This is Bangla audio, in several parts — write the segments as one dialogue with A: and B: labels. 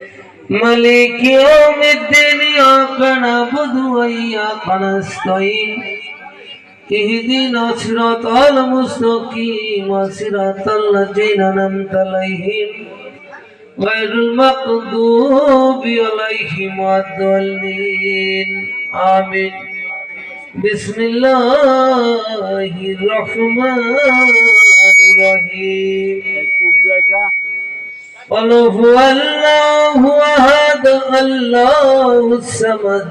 A: مالك يوم الدين إياك نعبد وإياك نستعين اهدنا الصراط المستقيم صراط الذين أنعمت عليهم غير المغضوب عليهم ولا الضالين آمين بسم الله الرحمن الرحيم قل هو الله أحد الله الصمد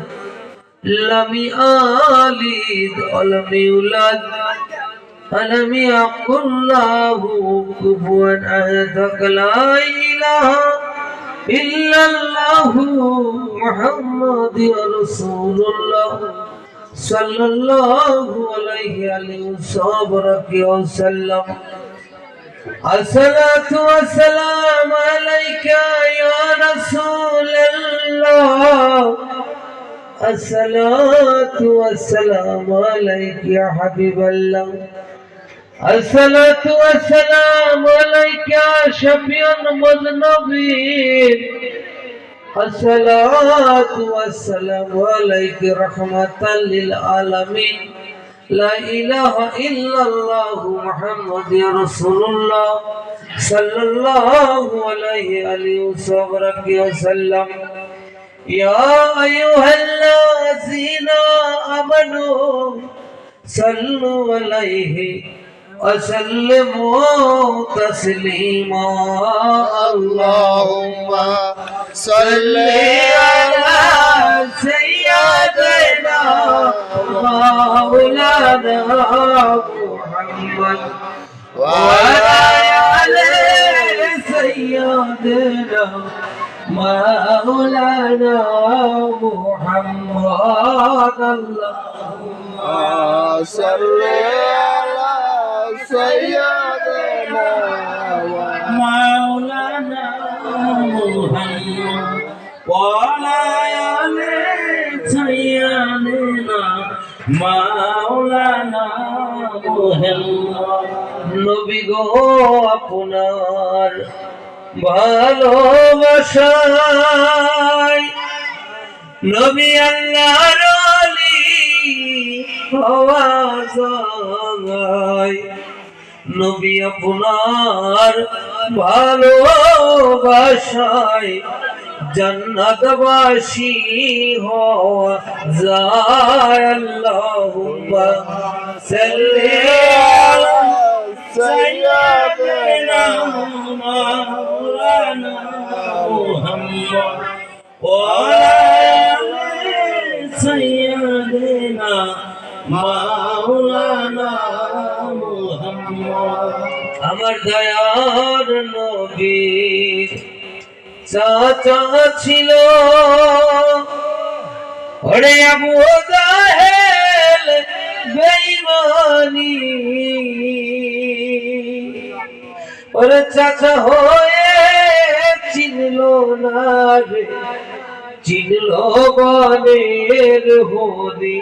A: لم يلد ولم يولد ولم يكن له كفوا أحد لا إله إلا الله محمد رسول الله صلى الله عليه وسلم الصلاة والسلام عليك يا رسول الله الصلاة والسلام عليك يا حبيب الله الصلاة والسلام عليك يا شفيع المذنبين الصلاة والسلام عليك رحمة للعالمين لا إله إلا الله محمد رسول الله صلى الله عليه وسلم يا أيها الذين آمنوا صلوا عليه وسلموا تسليما
B: اللهم صل على
A: سيدنا مولانا محمد وعلى آل سيدنا مولانا محمد اللهم
B: صل على سيدنا
A: مولانا محمد وعلى آل سيدنا مولانا محمد নবী গো আপনার ভালোবাসায় নবী আল্লাহর ওলি হওয়া যায় নবী আপনার ভালোবাসায় জান্নাতবাসী হওয়া যায় আল্লাহুম্মা সাল্লি আলা সাইয়্যিদিনা মাওলানা মুহাম্মদ ওয়া আলা সাইয়্যিদিনা মাওলানা মুহাম্মদ আমার দয়ার নবী চাচা ছিল ওরে আবু জাহেল বেঈমানি ওরে চাচা হয়ে চিনল না রে চিনল বনের হরি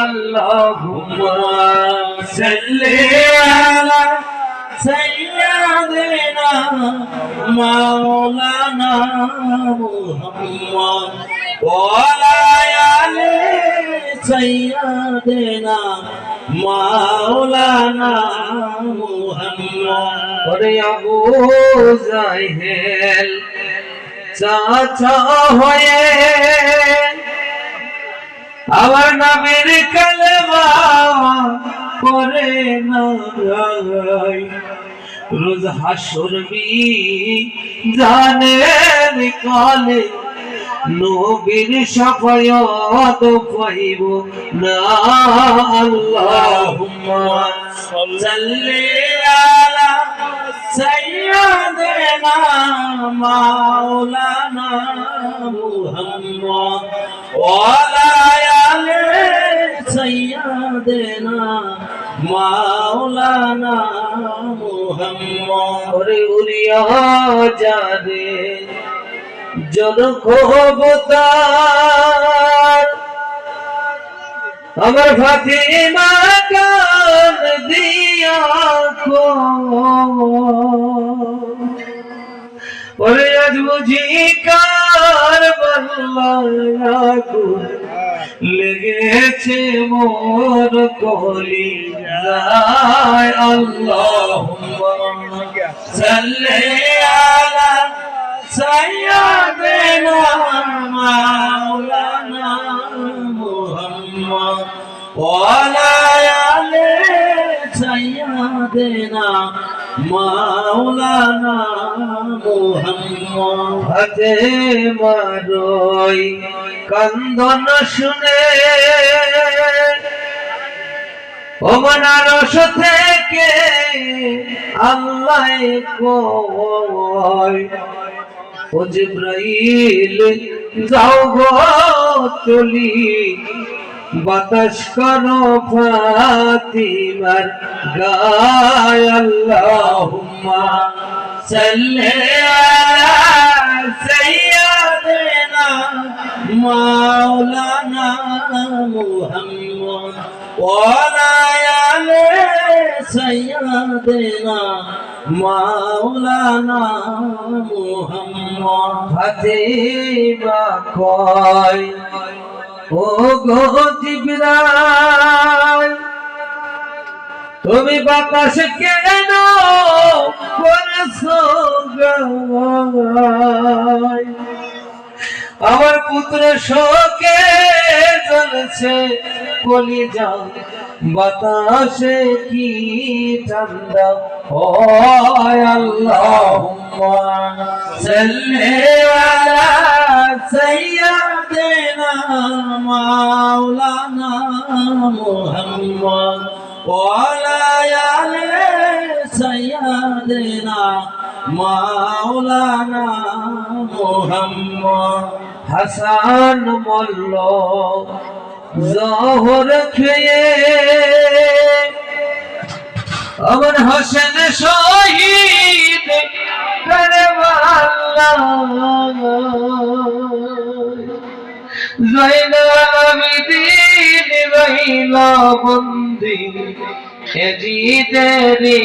A: আল্লাহুম্মা সাল্লি আলা سيدنا مولانا محمد وعلى آل سيدنا مولانا محمد ওরে আবু জাহেল চাচা হয়ে আমার নবীর কালেমা পড়ে না রোজ হাসর জানের কালে নবীর শাফায়াত পাইব না আল্লাহুম্মা সাল্লি আলা সাইয়্যিদিনা মাওলানা মুহাম্মদ ওয়া আলা আলি সাইয়্যিদিনা মাওলানা মুহাম্মদ ওরে উলিয়া জানে জন খবতার আমার ফাতিমা কান দিয়া কো ওরে আজ বুঝি কারবালায় আগুন লেগেছে মোর কলিজায়। আল্লাহুম্মা সাল্লি আলা সাইয়্যিদিনা মাওলানা মুহাম্মদ ওয়া আলা আলি সাইয়্যিদিনা মাওলানা মুহাম্মদ। হাতে মারই কান্দন শুনে ও মনারস থেকে আল্লাহ কয় ও জিবরাইল যাও গো চলি বাতাস করো ফাতিমার গায়। আল্লাহুম্মা সাল্লি আলা সাইয়্যিদিনা মাওলানা মুহাম্মদ ওয়া আলা আলি সাইয়্যিদিনা মাওলানা মুহাম্মদ। ফাতিমা কয় ও গো জিবরাইল তুমি বাতাস কেন করছো গায়? আমার পুত্র শোকে জ্বলছে কলিজা বাতাসে কি ঠান্ডা হয়। আল্লাহুম্মা সাল্লি আলা সাইয়্যিদিনা মাওলানা মুহাম্মদ ওয়া আলা আলি সাইয়্যিদিনা মাওলানা মুহাম্মদ। হাসান মোল্ল জহর খেয়ে আমার হোসেন শহীদ কারবালায় জয়নুল আবেদিন রহিলা বন্দি এজিদেরি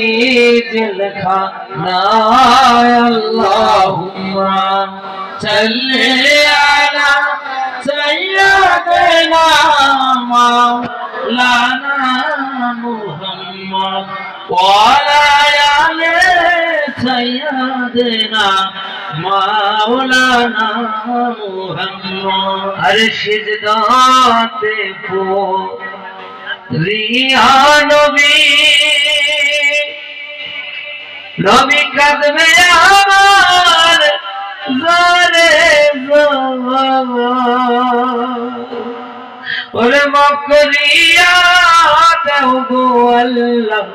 A: জেলখানায়। আল্লাহুম্মা সাল্লি আলা সাইয়্যিদিনা মাওলানা মুহাম্মদ ওয়া আলা আলি সাইয়্যিদিনা মাওলানা মুহাম্মদ। আরে সিজদাতে রিয়া নবী নবী কাঁদবে আমার জারে ওরে মাফ করিয়া দাও গো আল্লাহ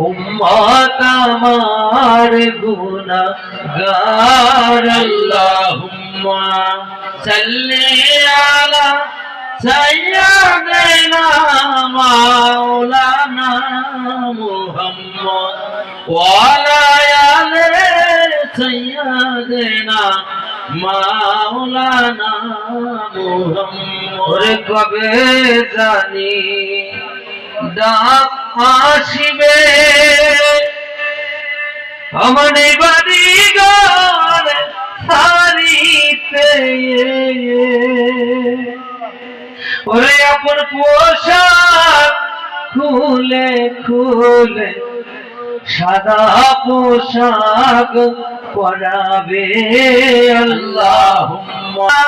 A: উম্মত আমার গুনাহগার। আল্লাহুম্মা সাল্লি আলা সাইয়্যিদিনা মাওলানা মুহাম্মদ ওয়া আলা আলি সাইয়্যিদিনা মাওলানা মুহাম্মদ। ওরে কবে জানি ডাক আসিবে আমার এই বাড়ি ঘর হারিতে ওরে আপন পোশাক খুলে খুলে সাদা পোশাক পরাবে। আল্লাহুম্মা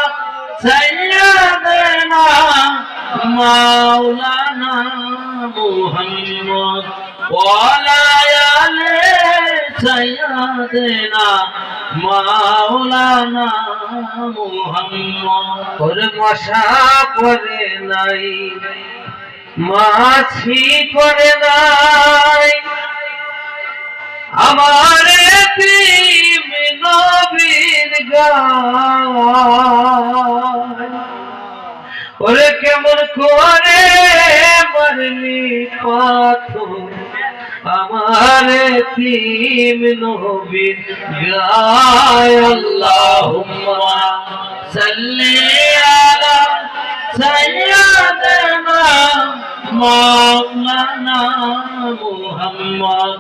A: সাইয়্যিদিনা মাওলানা মুহাম্মদ ওয়া আলা আলি সাইয়্যিদিনা মাওলানা মুহাম্মদ। ওরে মশা পড়ে নাই মাছি পড়ে নাই আমার এতিম নবীর গায়। ওরে কেমন করে মারলি পাথর আমার এতিম নবীর গায়। আল্লাহুম্মা সাল্লি আলা সাইয়্যিদিনা মাওলানা মুহাম্মদ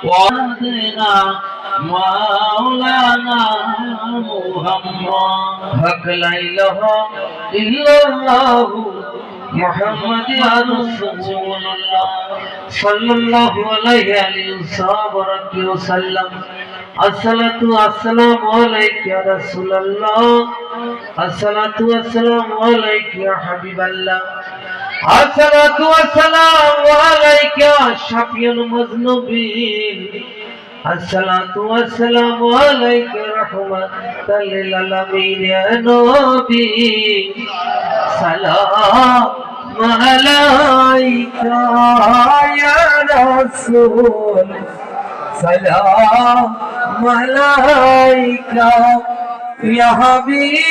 A: ওয়া আলা মাওলানা মুহাম্মদ হক লা ইলাহা ইল্লাল্লাহ মুহাম্মাদুর রাসূলুল্লাহ সাল্লাল্লাহু আলাইহি ওয়া সাল্লাম আসসালাতু আসসালামু আলাইকা ইয়া রাসূলুল্লাহ আসসালাতু আসসালামু আলাইকা ইয়া হাবিবাল্লাহ আসসালাতু আসসালামু আলাইকা শাফিউল মুযনিবিন আসসালাতু আসসালামু আলাইকা রাহমাতাল লিল আলামিন ইয়া নবী সালাম আলাইকা ইয়া রাসূল সালাম আলাইকা ইয়া হাবিব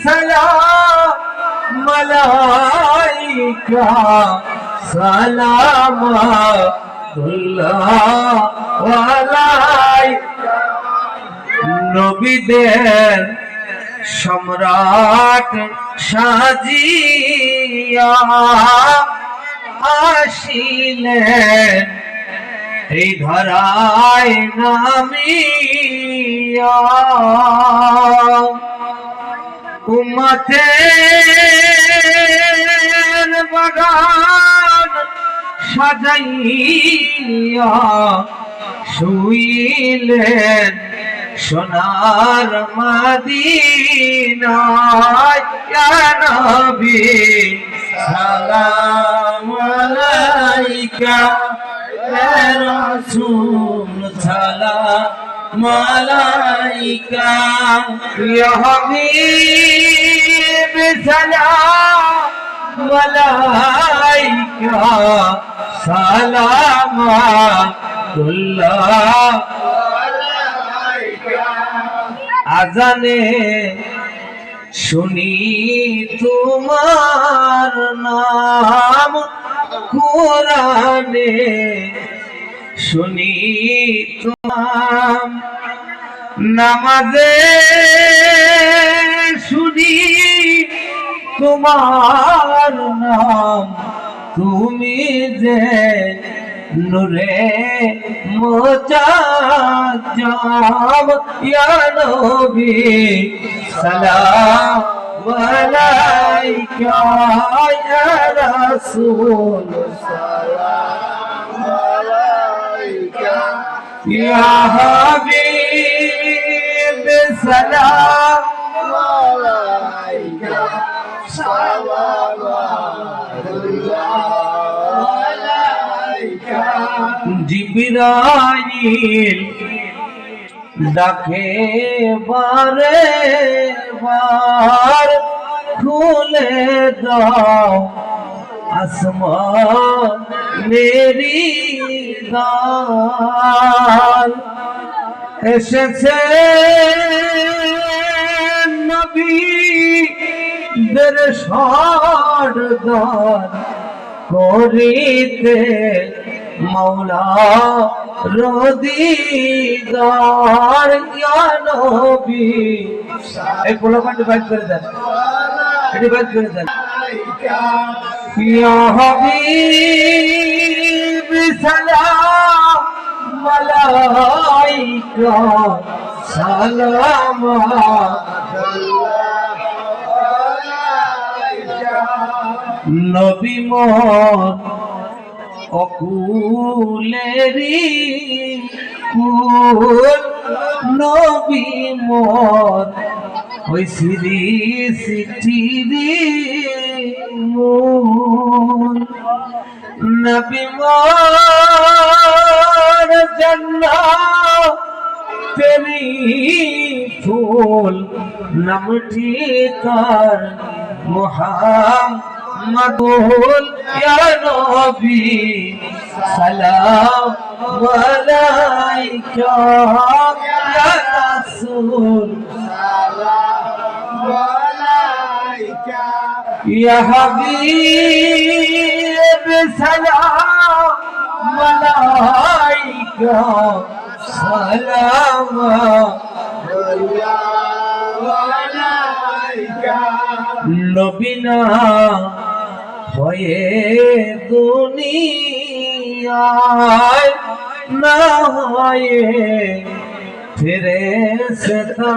A: সালাম আলাইকা সালাম আলাইকা নবীদের সম্রাট সাজিয়া আসিলেন এই ধরায় নামিয়া উম্মতের বাগান সাজাইয়া শুইলেন সোনার মদিনায় ইয়া নবী সালাম আলাইকা ইয়া রাসূল সালাম আলাইকা ইয়া হাবিব সালাম আলাইকা সালাম আলাইকা আজানে শুনি তোমার নাম কোরআনে শুনি তোমার নামাজে শুনি তোমার নাম তুমি যে নূরে মুজাজ্জাম ইয়া নবী সালাম আলাইকা ইয়া রাসূল সালাম আলাইকা ইয়া হাবিব সালাম আলাইকা সালাম আলাইকা জিবরাইল ডাকে বারে বার খুলে দাও আসমান মেরি দাল এসেছে নবী দের সরদার করিতে মৌলা রদিদার ইয়া নবী এই পোলাপানটা বাইক করে দেন এটি বাইক করে দেন ইয়া হাবিব সালাম আলাইকা সালাম নবী মোর অকুলেরি কুল নবী মোর ওই সিরি সিটিরি মূল নবী মোর জান্নাতেরি ফুল নামটি তার মুহাম্মাদুল ইয়া নবী সালাম আলাইকা ইয়া রাসূল সালাম আলাইকা ইয়া হাবিব সালাম আলাইকা সালাম আলাইকা নবী না হয়ে দুনিয়ায় না হয়ে ফেরেশতা